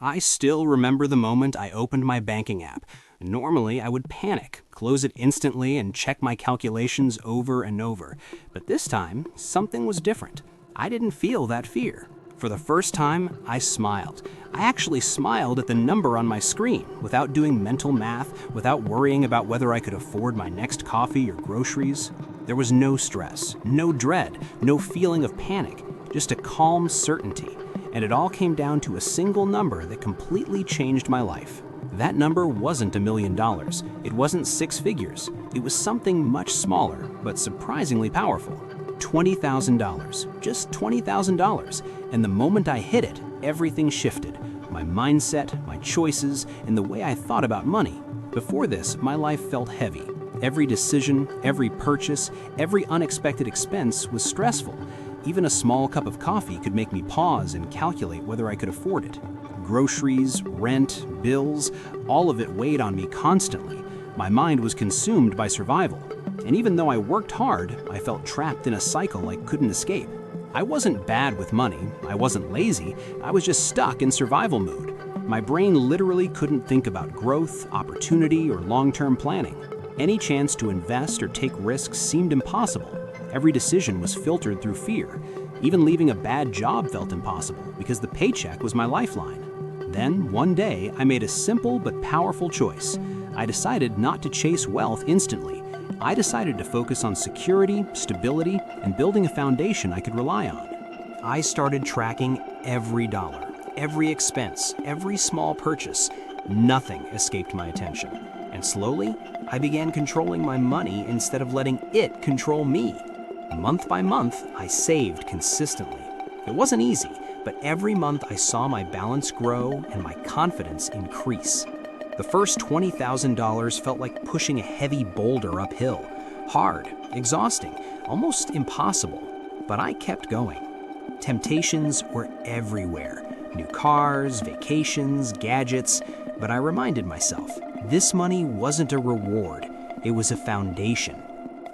I still remember the moment I opened my banking app. Normally, I would panic, close it instantly, and check my calculations over and over. But this time, something was different. I didn't feel that fear. For the first time, I smiled. I actually smiled at the number on my screen, without doing mental math, without worrying about whether I could afford my next coffee or groceries. There was no stress, no dread, no feeling of panic, just a calm certainty. And it all came down to a single number that completely changed my life. That number wasn't $1 million. It wasn't six figures. It was something much smaller, but surprisingly powerful. $20,000, just $20,000. And the moment I hit it, everything shifted. My mindset, my choices, and the way I thought about money. Before this, my life felt heavy. Every decision, every purchase, every unexpected expense was stressful. Even a small cup of coffee could make me pause and calculate whether I could afford it. Groceries, rent, bills, all of it weighed on me constantly. My mind was consumed by survival. And even though I worked hard, I felt trapped in a cycle I couldn't escape. I wasn't bad with money, I wasn't lazy, I was just stuck in survival mode. My brain literally couldn't think about growth, opportunity, or long-term planning. Any chance to invest or take risks seemed impossible. Every decision was filtered through fear. Even leaving a bad job felt impossible because the paycheck was my lifeline. Then, one day, I made a simple but powerful choice. I decided not to chase wealth instantly. I decided to focus on security, stability, and building a foundation I could rely on. I started tracking every dollar, every expense, every small purchase. Nothing escaped my attention. And slowly, I began controlling my money instead of letting it control me. Month by month, I saved consistently. It wasn't easy, but every month I saw my balance grow and my confidence increase. The first $20,000 felt like pushing a heavy boulder uphill. Hard, exhausting, almost impossible. But I kept going. Temptations were everywhere. New cars, vacations, gadgets. But I reminded myself, this money wasn't a reward. It was a foundation.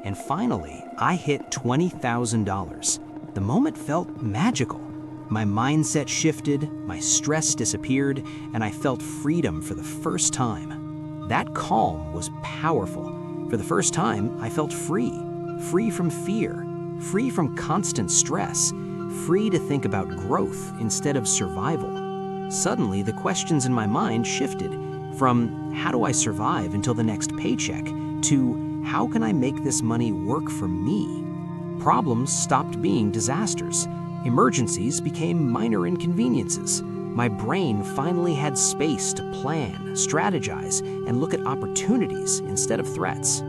And finally, I hit $20,000. The moment felt magical. My mindset shifted, my stress disappeared, and I felt freedom for the first time. That calm was powerful. For the first time, I felt free. Free from fear, free from constant stress, free to think about growth instead of survival. Suddenly, the questions in my mind shifted from how do I survive until the next paycheck to how can I make this money work for me? Problems stopped being disasters. Emergencies became minor inconveniences. My brain finally had space to plan, strategize, and look at opportunities instead of threats.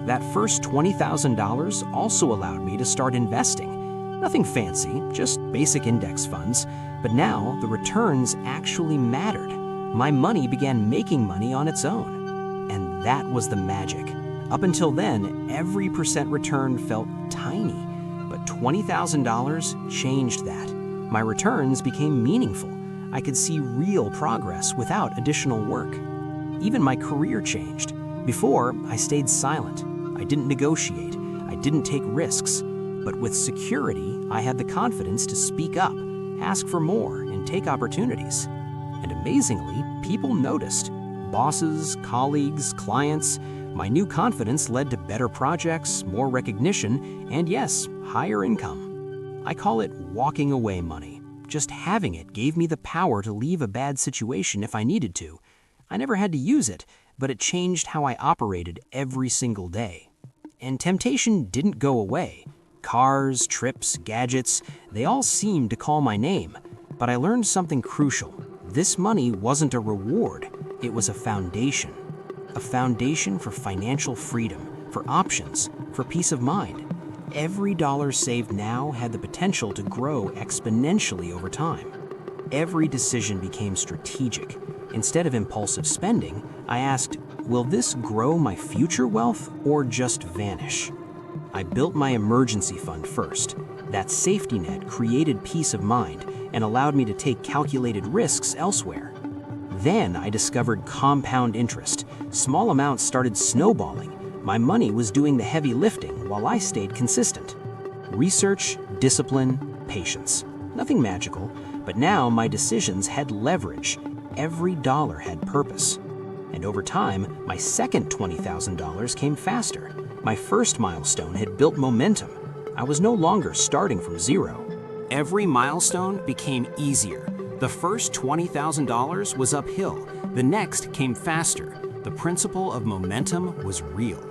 That first $20,000 also allowed me to start investing. Nothing fancy, just basic index funds, but now the returns actually mattered. My money began making money on its own. And that was the magic. Up until then, every percent return felt tiny. But $20,000 changed that. My returns became meaningful. I could see real progress without additional work. Even my career changed. Before, I stayed silent. I didn't negotiate. I didn't take risks. But with security, I had the confidence to speak up, ask for more, and take opportunities. And amazingly, people noticed. Bosses, colleagues, clients. My new confidence led to better projects, more recognition, and yes, higher income. I call it walking away money. Just having it gave me the power to leave a bad situation if I needed to. I never had to use it, but it changed how I operated every single day. And temptation didn't go away. Cars, trips, gadgets, they all seemed to call my name. But I learned something crucial. This money wasn't a reward, it was a foundation. A foundation for financial freedom, for options, for peace of mind. Every dollar saved now had the potential to grow exponentially over time. Every decision became strategic. Instead of impulsive spending, I asked, will this grow my future wealth or just vanish? I built my emergency fund first. That safety net created peace of mind and allowed me to take calculated risks elsewhere. Then I discovered compound interest. Small amounts started snowballing. My money was doing the heavy lifting while I stayed consistent. Research, discipline, patience. Nothing magical, but now my decisions had leverage. every dollar had purpose. And over time, my second $20,000 came faster. My first milestone had built momentum. I was no longer starting from zero. Every milestone became easier. The first $20,000 was uphill. The next came faster. The principle of momentum was real.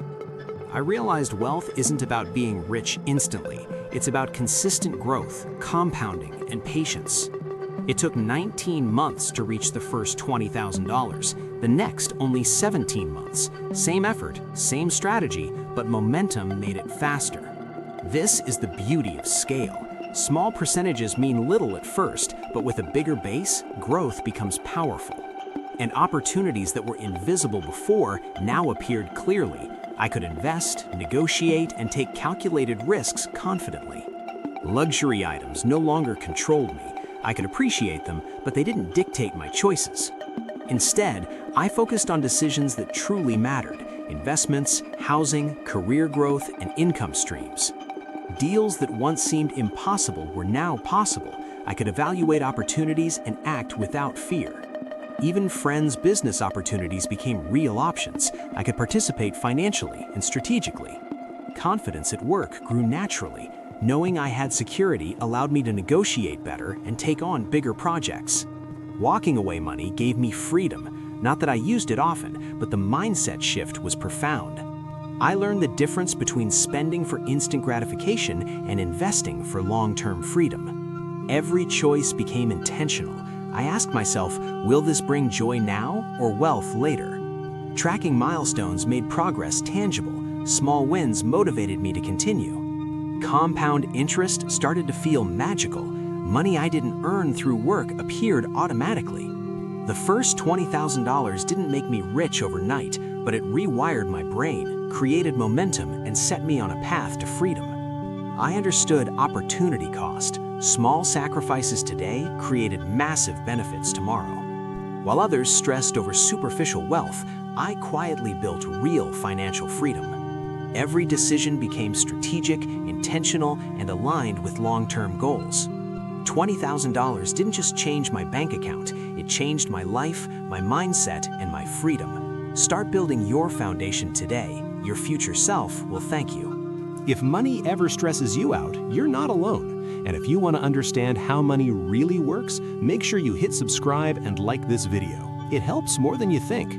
I realized wealth isn't about being rich instantly. It's about consistent growth, compounding, and patience. It took 19 months to reach the first $20,000. The next only 17 months. Same effort, same strategy, but momentum made it faster. This is the beauty of scale. Small percentages mean little at first, but with a bigger base, growth becomes powerful. And opportunities that were invisible before now appeared clearly. I could invest, negotiate, and take calculated risks confidently. Luxury items no longer controlled me. I could appreciate them, but they didn't dictate my choices. Instead, I focused on decisions that truly mattered: investments, housing, career growth, and income streams. Deals that once seemed impossible were now possible. I could evaluate opportunities and act without fear. Even friends' business opportunities became real options. I could participate financially and strategically. Confidence at work grew naturally. Knowing I had security allowed me to negotiate better and take on bigger projects. Walking away money gave me freedom. Not that I used it often, but the mindset shift was profound. I learned the difference between spending for instant gratification and investing for long-term freedom. Every choice became intentional. I asked myself, will this bring joy now or wealth later? Tracking milestones made progress tangible. Small wins motivated me to continue. Compound interest started to feel magical. Money I didn't earn through work appeared automatically. The first $20,000 didn't make me rich overnight, but it rewired my brain, created momentum, and set me on a path to freedom. I understood opportunity cost. Small sacrifices today created massive benefits tomorrow. While others stressed over superficial wealth, I quietly built real financial freedom. Every decision became strategic, intentional, and aligned with long-term goals. $20,000 didn't just change my bank account, it changed my life, my mindset, and my freedom. Start building your foundation today. Your future self will thank you. If money ever stresses you out, you're not alone. And if you want to understand how money really works, make sure you hit subscribe and like this video. It helps more than you think.